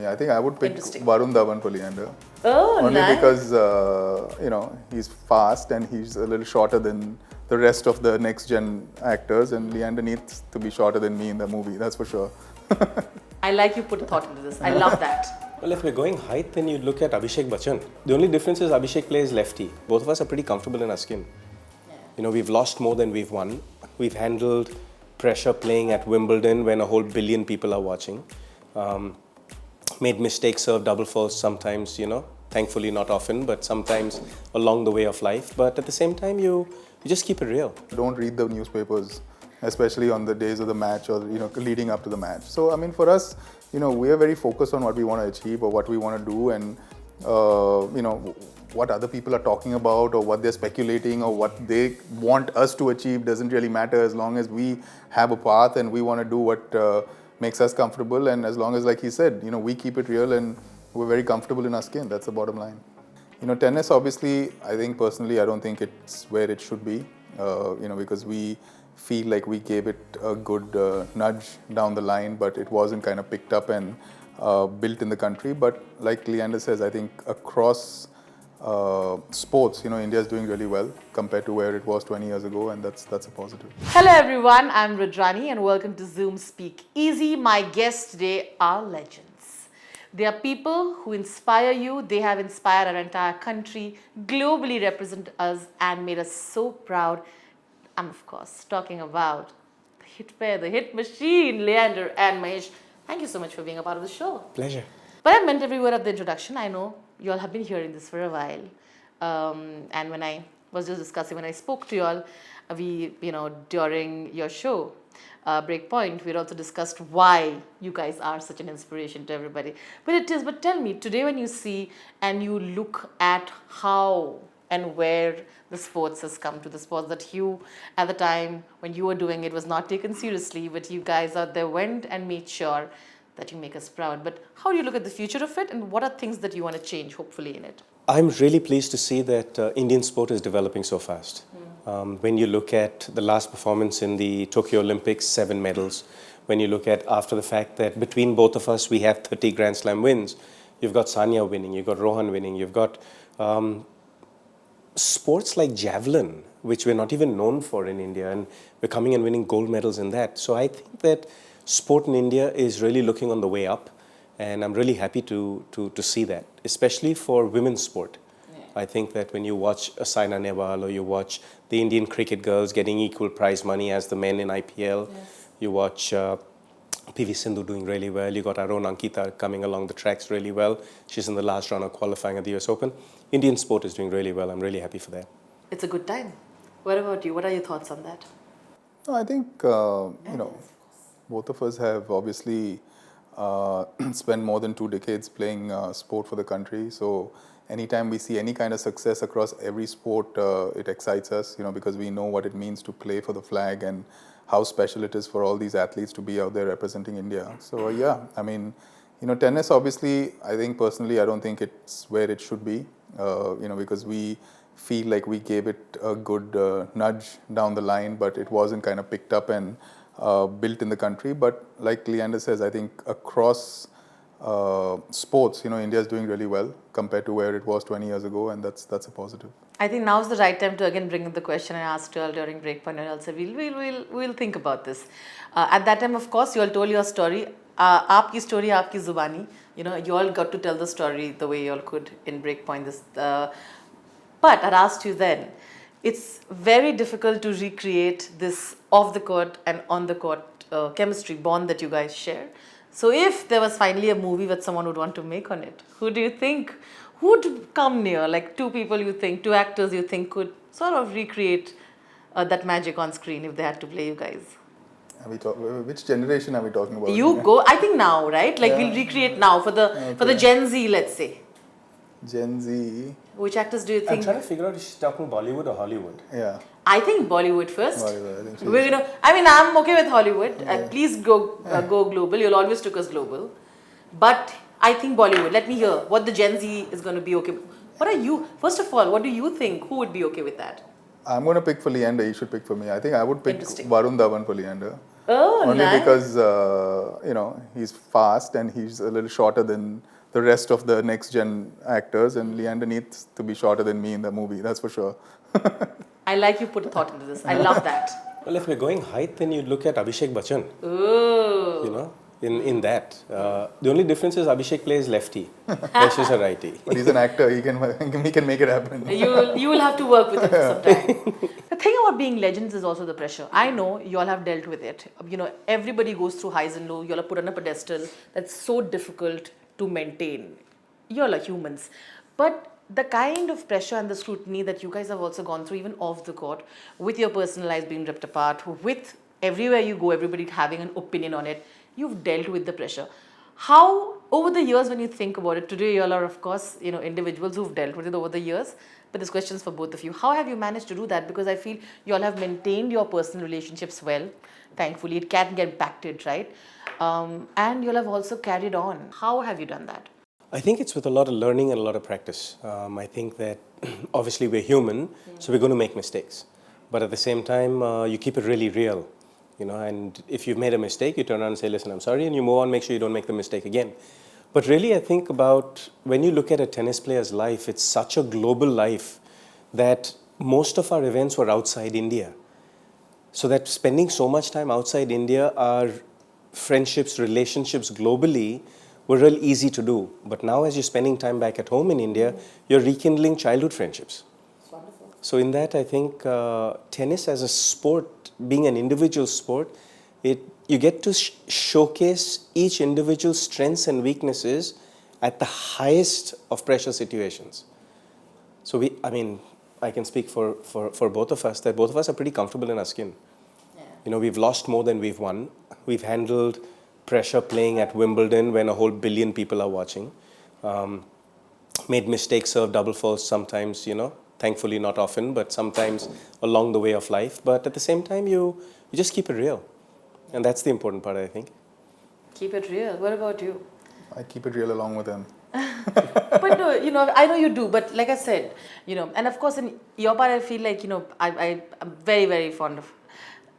Yeah, I think I would pick Varun Dhawan for Leander. Oh, Only nice. because, he's fast and he's a little shorter than the rest of the next gen actors, and Leander needs to be shorter than me in the movie, that's for sure. I like you put thought into this. I love that. Well, if we're going height, then you look at Abhishek Bachchan. The only difference is Abhishek plays lefty. Both of us are pretty comfortable in our skin. Yeah. We've lost more than we've won. We've handled pressure playing at Wimbledon when a whole billion people are watching. Made mistakes, served double faults sometimes, thankfully not often, but sometimes along the way of life. But at the same time, you just keep it real. Don't read the newspapers, especially on the days of the match or leading up to the match. So I mean, for us, we are very focused on what we want to achieve or what we want to do, and what other people are talking about or what they're speculating or what they want us to achieve doesn't really matter, as long as we have a path and we want to do what makes us comfortable, and as long as, like he said, we keep it real and we're very comfortable in our skin. That's the bottom line. Tennis, obviously, I think personally, I don't think it's where it should be, because we feel like we gave it a good nudge down the line, but it wasn't kind of picked up and built in the country. But like Leander says, I think across sports, India is doing really well compared to where it was 20 years ago, and that's a positive. Hello everyone, I'm Rudrani and welcome to Zoom Speak Easy. My guests today are legends. They are people who inspire you. They have inspired our entire country, globally represent us and made us so proud. I'm of course talking about the hit pair, the hit machine, Leander and Mahesh. Thank you so much for being a part of the show. Pleasure. But I meant every word of the introduction. I know you all have been hearing this for a while. And when I was just discussing, when I spoke to you all, during your show, Breakpoint, we also discussed why you guys are such an inspiration to everybody. But tell me, today when you see and you look at how and where the sports has come to, the sports that you, at the time when you were doing it, was not taken seriously, but you guys out there went and made sure that you make us proud. But how do you look at the future of it, and what are things that you want to change, hopefully, in it? I'm really pleased to see that Indian sport is developing so fast. When you look at the last performance in the Tokyo Olympics, 7 medals. When you look at, after the fact that between both of us, we have 30 Grand Slam wins. You've got Sania winning, you've got Rohan winning, you've got sports like javelin, which we're not even known for in India, and we're coming and winning gold medals in that. So I think that sport in India is really looking on the way up, and I'm really happy to see that, especially for women's sport. Yeah. I think that when you watch Saina Nehwal or you watch the Indian cricket girls getting equal prize money as the men in IPL, yes. You watch PV Sindhu doing really well, you got our own Ankita coming along the tracks really well. She's in the last round of qualifying at the US Open. Indian sport is doing really well. I'm really happy for that. It's a good time. What about you? What are your thoughts on that? I think, both of us have obviously spent more than 2 decades playing sport for the country. So anytime we see any kind of success across every sport, it excites us, because we know what it means to play for the flag and how special it is for all these athletes to be out there representing India. So yeah, I mean, tennis, obviously, I think personally, I don't think it's where it should be, because we feel like we gave it a good nudge down the line, but it wasn't kind of picked up and built in the country. But like Leander says, I think across sports, India is doing really well compared to where it was 20 years ago, and that's a positive. I think now's the right time to again bring up the question I asked you all during Breakpoint, and I'll say we'll think about this. At that time, of course, you all told your story. Aapki story, aapki zubani. You all got to tell the story the way you all could in Breakpoint. But I asked you then, it's very difficult to recreate this off the court and on the court chemistry bond that you guys share. So if there was finally a movie that someone would want to make on it, who do you think would come near? Like 2 people you think, 2 actors you think could sort of recreate that magic on screen if they had to play you guys? Which generation are we talking about? You go, I think now, right? Like we'll recreate now for the Gen Z, let's say. Gen Z. Which actors do you think? I'm trying to figure out if she's talking Bollywood or Hollywood. Yeah. I think Bollywood first. Bollywood, I think I'm okay with Hollywood. Yeah. Please go global. You'll always took us global. But I think Bollywood. Let me hear what the Gen Z is going to be okay with. What are you? First of all, what do you think? Who would be okay with that? I'm going to pick for Leander. You should pick for me. I think I would pick Varun Dhawan for Leander. Oh, Only nice. because, he's fast and he's a little shorter than the rest of the next gen actors, and Leander needs to be shorter than me in the movie, that's for sure. I like you put thought into this. I love that. Well, if we're going height, then you look at Abhishek Bachchan, Oh. you know, in that. The only difference is Abhishek plays lefty, and she's a righty. But he's an actor, he can make it happen. You will have to work with it for some time. The thing about being legends is also the pressure. I know you all have dealt with it. Everybody goes through highs and lows. You all are put on a pedestal. That's so difficult to maintain. You all are humans. But the kind of pressure and the scrutiny that you guys have also gone through, even off the court, with your personal lives being ripped apart, with everywhere you go, everybody having an opinion on it, you've dealt with the pressure. How, over the years, when you think about it, today you all are, of course, individuals who've dealt with it over the years, but this question is for both of you. How have you managed to do that? Because I feel you all have maintained your personal relationships well. Thankfully, it can get impacted, right? And you all have also carried on. How have you done that? I think it's with a lot of learning and a lot of practice. I think that obviously we're human, so we're going to make mistakes. But at the same time, you keep it really real. And if you've made a mistake, you turn around and say, listen, I'm sorry, and you move on, make sure you don't make the mistake again. But really, I think about when you look at a tennis player's life, it's such a global life that most of our events were outside India. So that spending so much time outside India, our friendships, relationships globally were real easy to do. But now as you're spending time back at home in India, you're rekindling childhood friendships. It's wonderful. So in that, I think tennis as a sport, being an individual sport, you get to showcase each individual's strengths and weaknesses at the highest of pressure situations. So I can speak for both of us, that both of us are pretty comfortable in our skin. Yeah. We've lost more than we've won. We've handled pressure playing at Wimbledon when a whole billion people are watching. Made mistakes, served double faults sometimes, thankfully not often, but sometimes along the way of life. But at the same time, you just keep it real. And that's the important part, I think. Keep it real. What about you? I keep it real along with him. But no, I know you do, but like I said, and of course in your part, I feel like, I'm very, very fond of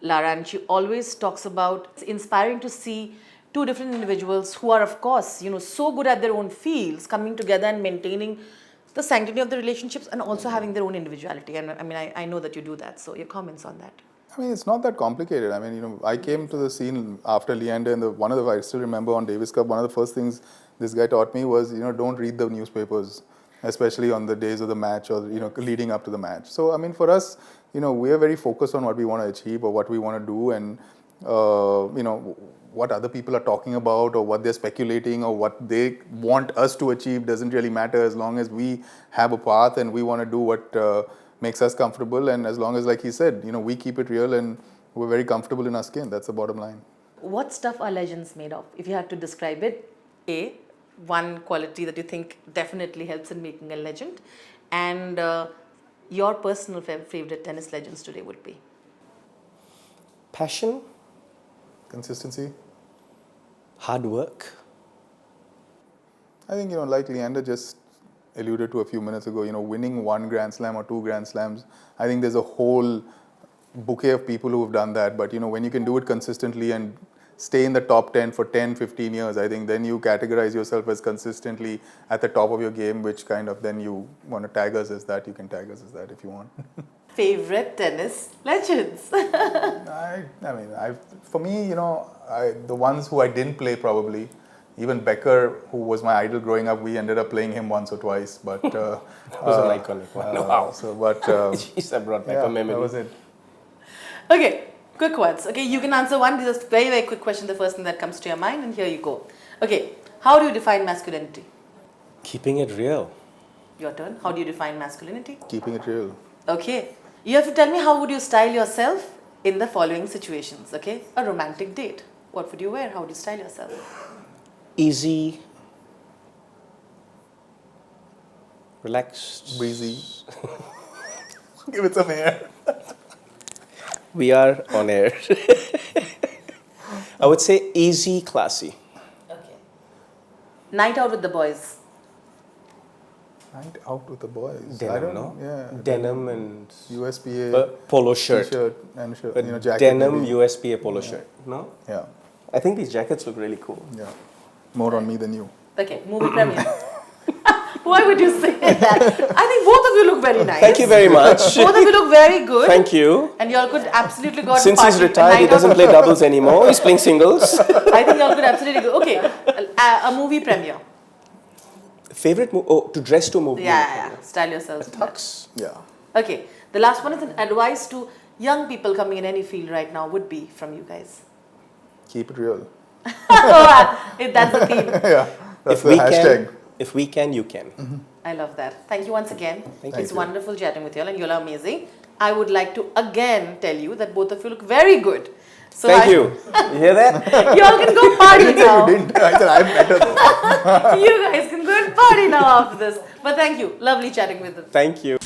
Lara, and she always talks about it's inspiring to see two different individuals who are, of course, so good at their own fields, coming together and maintaining the sanctity of the relationships and also having their own individuality. And I know that you do that. So your comments on that. It's not that complicated. I came to the scene after Leander, and I still remember on Davis Cup, one of the first things this guy taught me was, don't read the newspapers, especially on the days of the match or, leading up to the match. So, for us, we are very focused on what we want to achieve or what we want to do, and, what other people are talking about or what they're speculating or what they want us to achieve doesn't really matter, as long as we have a path and we want to do what makes us comfortable, and as long as, like he said, we keep it real and we're very comfortable in our skin. That's the bottom line. What stuff are legends made of? If you had to describe it, one quality that you think definitely helps in making a legend, and your personal favorite tennis legends today would be? Passion, Consistency. hard work. I think, like Leander just alluded to a few minutes ago, winning one Grand Slam or two Grand Slams, I think there's a whole bouquet of people who have done that. But, when you can do it consistently and stay in the top 10 for 10, 15 years, I think then you categorize yourself as consistently at the top of your game, which kind of then you want to tag us as that. You can tag us as that if you want. Favorite tennis legends? For me, the ones who I didn't play probably, even Becker, who was my idol growing up, we ended up playing him once or twice. But That was an iconic one. Wow. Jeez, I brought back a memory. That was it. Okay, quick ones. Okay, you can answer one. This is a very, very quick question, the first thing that comes to your mind, and here you go. Okay, how do you define masculinity? Keeping it real. Your turn. How do you define masculinity? Keeping it real. Okay, you have to tell me how would you style yourself in the following situations. Okay, a romantic date. What would you wear? How would you style yourself? Easy. Relaxed. Breezy. Give it some air. We are on air. I would say easy, classy. Okay. Night out with the boys. Night out with the boys. I Denim, don't no? Yeah. Denim and USPA polo shirt. T-shirt and shirt, A jacket. denim maybe. USPA polo shirt. No? Yeah. I think these jackets look really cool. Yeah. More on me than you. Okay, movie premiere. Why would you say that? I think both of you look very nice. Thank you very much. Both of you look very good. Thank you. And y'all could absolutely go out Since and he's party retired, he night doesn't out. play doubles anymore. He's playing singles. I think y'all could absolutely go. Okay, a movie premiere. Favorite movie? Oh, to dress to a movie. Yeah. Style yourselves. for that. Tux. Yeah. Okay, the last one is an advice to young people coming in any field right now would be from you guys. Keep it real. That's the theme. Yeah. That's If the we hashtag. can, if we can, you can. I love that. Thank you once again. Thank It's you. wonderful chatting with you all, and you all are amazing. I would like to again tell you that both of you look very good. So Thank you. You hear that? You all can go party You now. didn't. I said I'm better though. You guys can go and party now after this. But thank you. Lovely chatting with you. Thank you.